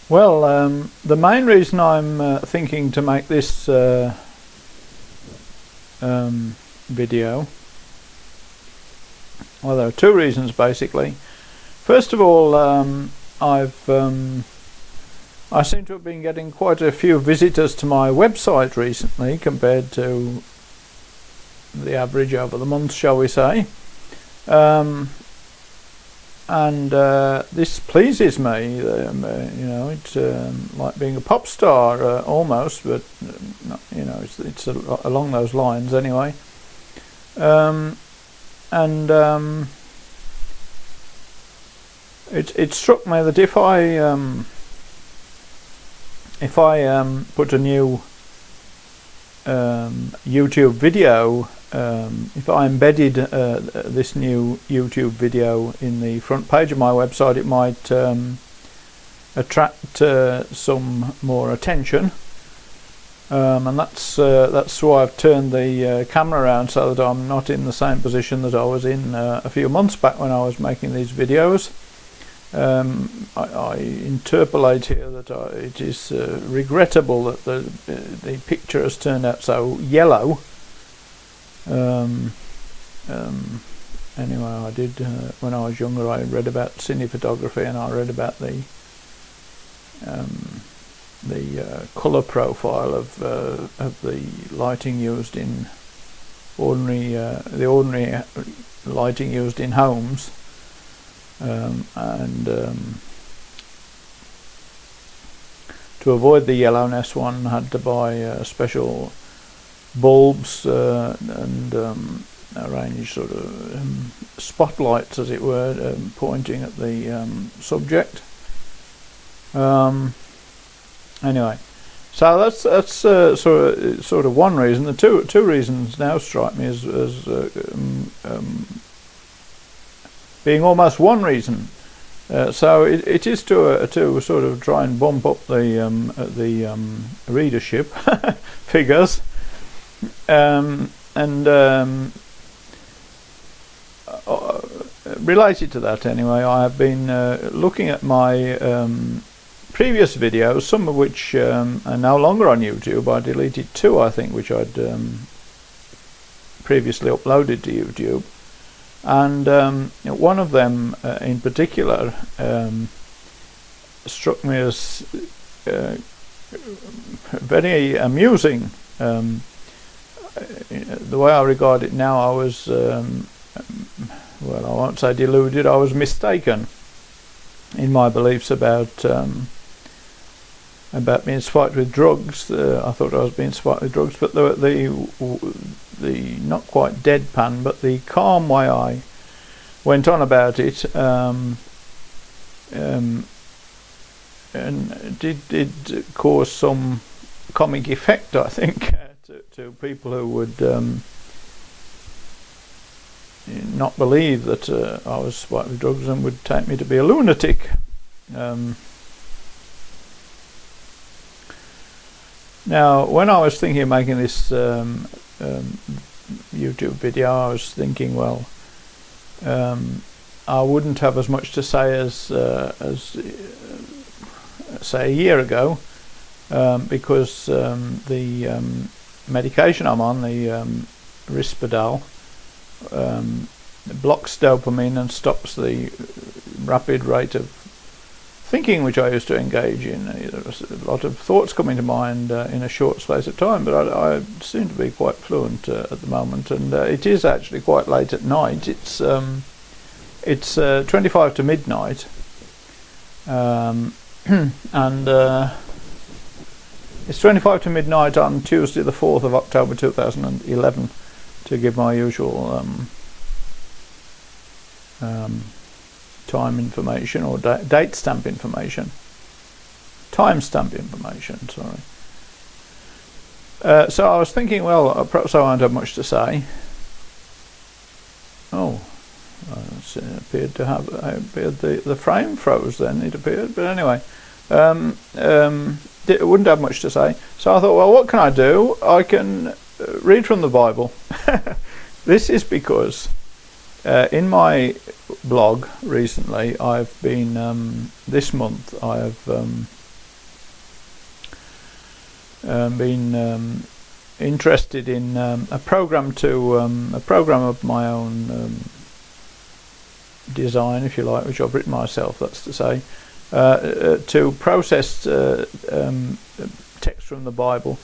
Well, the main reason I'm thinking to make this video, well, there are two reasons basically. First of all, I seem to have been getting quite a few visitors to my website recently compared to the average over the month, shall we say. And this pleases me. It's like being a pop star almost, but it's along those lines anyway. It struck me that if I put a new YouTube video, if I embedded this new YouTube video in the front page of my website, it might attract some more attention, and that's why I've turned the camera around, so that I'm not in the same position that I was in a few months back when I was making these videos. I interpolate here that it is regrettable that the picture has turned out so yellow. Anyway, I did when I was younger. I read about cine photography, and I read about the colour profile of the lighting used in ordinary lighting used in homes. To avoid the yellowness, one had to buy special bulbs and arrange sort of spotlights, as it were, pointing at the subject. Anyway, so that's sort of one reason. The two reasons now strike me as being almost one reason. So it is to sort of try and bump up the readership figures, related to that anyway. I have been looking at my previous videos, some of which are no longer on YouTube. I deleted two, I think, which I'd previously uploaded to YouTube. And one of them in particular struck me as very amusing. The way I regard it now, I was, well, I won't say deluded, I was mistaken in my beliefs about being spiked with drugs. I thought I was being spiked with drugs, but the not quite deadpan, but the calm way I went on about it, and did cause some comic effect, I think, to people who would not believe that I was spiked with drugs and would take me to be a lunatic. Now, when I was thinking of making this YouTube video, I was thinking, well, I wouldn't have as much to say as say a year ago, because the medication I'm on, the Risperdal, blocks dopamine and stops the rapid rate of thinking which I used to engage in. There was a lot of thoughts coming to mind in a short space of time, but I seem to be quite fluent at the moment, and it is actually quite late at night. It's 25 to midnight, and it's 25 to midnight on Tuesday the 4th of October 2011, to give my usual time information, or date stamp information, time stamp information, sorry. So I was thinking, well, perhaps I won't have much to say. Oh, it appeared to have the frame froze then, it appeared, but anyway, it wouldn't have much to say. So I thought, well, what can I do? I can read from the Bible. This is because in my blog recently, I've been this month I have been interested in a program of my own design, if you like, which I've written myself, that's to say, to process text from the Bible.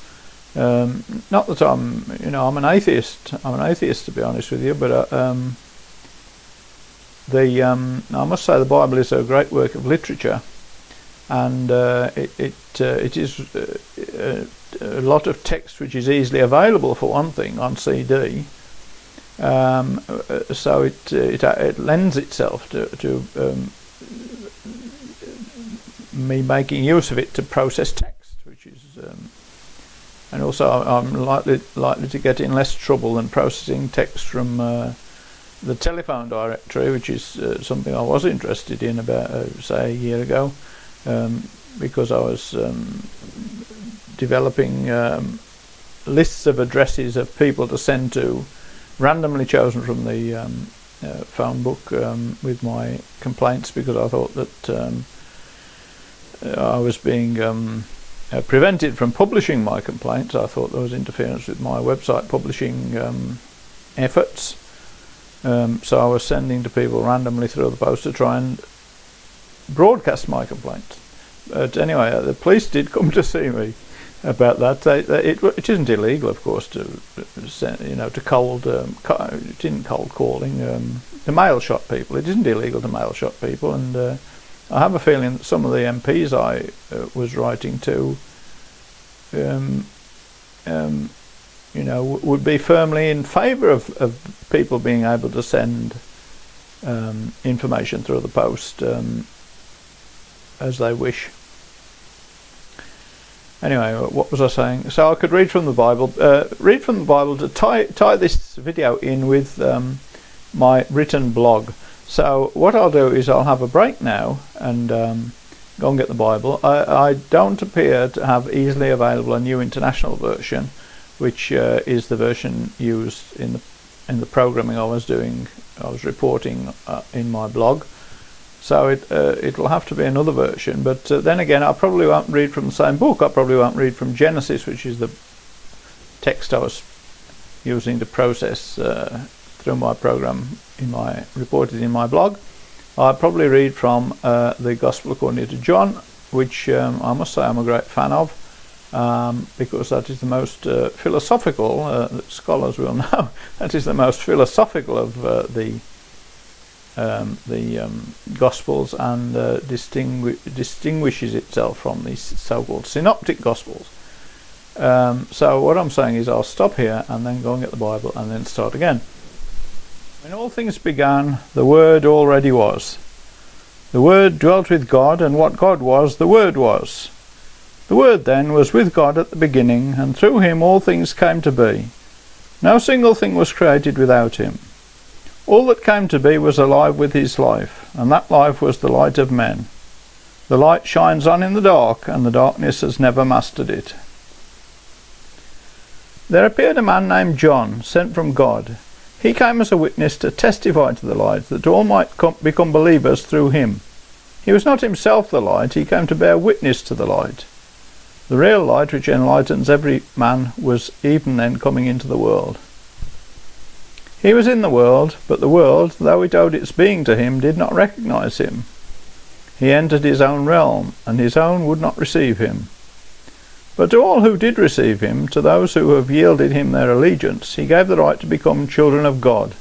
Not that I'm an atheist. I'm an atheist, to be honest with you, but I must say the Bible is a great work of literature, and it is a lot of text which is easily available, for one thing, on CD. So it lends itself to me making use of it to process text, which is, and also I'm likely to get in less trouble than processing text from the telephone directory, which is something I was interested in about say a year ago, because I was developing lists of addresses of people to send to, randomly chosen from the phone book, with my complaints, because I thought that I was being prevented from publishing my complaints. I thought there was interference with my website publishing efforts. So I was sending to people randomly through the post to try and broadcast my complaints. But anyway, the police did come to see me about that. It isn't illegal, of course, to send, to cold calling, to mail shot people. It isn't illegal to mail shot people, and I have a feeling that some of the MPs I was writing to, would be firmly in favour of people being able to send information through the post as they wish. Anyway, what was I saying? So I could read from the Bible. To tie this video in with my written blog. So what I'll do is I'll have a break now and go and get the Bible. I don't appear to have easily available a New International Version, which is the version used in the programming I was doing. I was reporting in my blog. So it will have to be another version, but then again, I probably won't read from the same book. I probably won't read from Genesis, which is the text I was using to process through my program reported in my blog. I'll probably read from the Gospel according to John, which I must say I'm a great fan of, because that is the most philosophical. Scholars will know that is the most philosophical of the Gospels, and distinguishes itself from the so-called synoptic Gospels. So what I'm saying is I'll stop here and then go and get the Bible and then start again. When all things began, the Word already was. The Word dwelt with God, and what God was, the Word was. The Word then was with God at the beginning, and through him all things came to be. No single thing was created without him. All that came to be was alive with his life, and that life was the light of men. The light shines on in the dark, and the darkness has never mastered it. There appeared a man named John, sent from God. He came as a witness to testify to the light, that all might become believers through him. He was not himself the light, he came to bear witness to the light. The real light which enlightens every man was even then coming into the world. He was in the world, but the world, though it owed its being to him, did not recognize him. He entered his own realm, and his own would not receive him. But to all who did receive him, to those who have yielded him their allegiance, he gave the right to become children of God,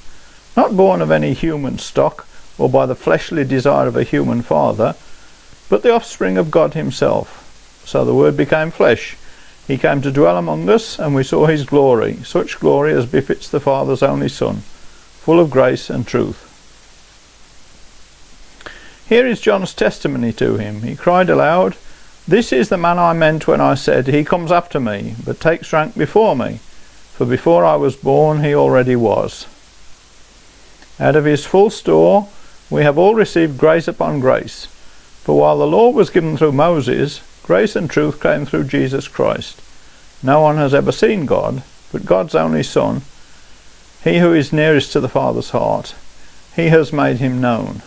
not born of any human stock, or by the fleshly desire of a human father, but the offspring of God himself. So the Word became flesh. He came to dwell among us, and we saw his glory, such glory as befits the Father's only Son, full of grace and truth. Here is John's testimony to him. He cried aloud, "This is the man I meant when I said, he comes after me, but takes rank before me. For before I was born, he already was." Out of his full store we have all received grace upon grace. For while the law was given through Moses, grace and truth came through Jesus Christ. No one has ever seen God, but God's only Son, he who is nearest to the Father's heart, he has made him known.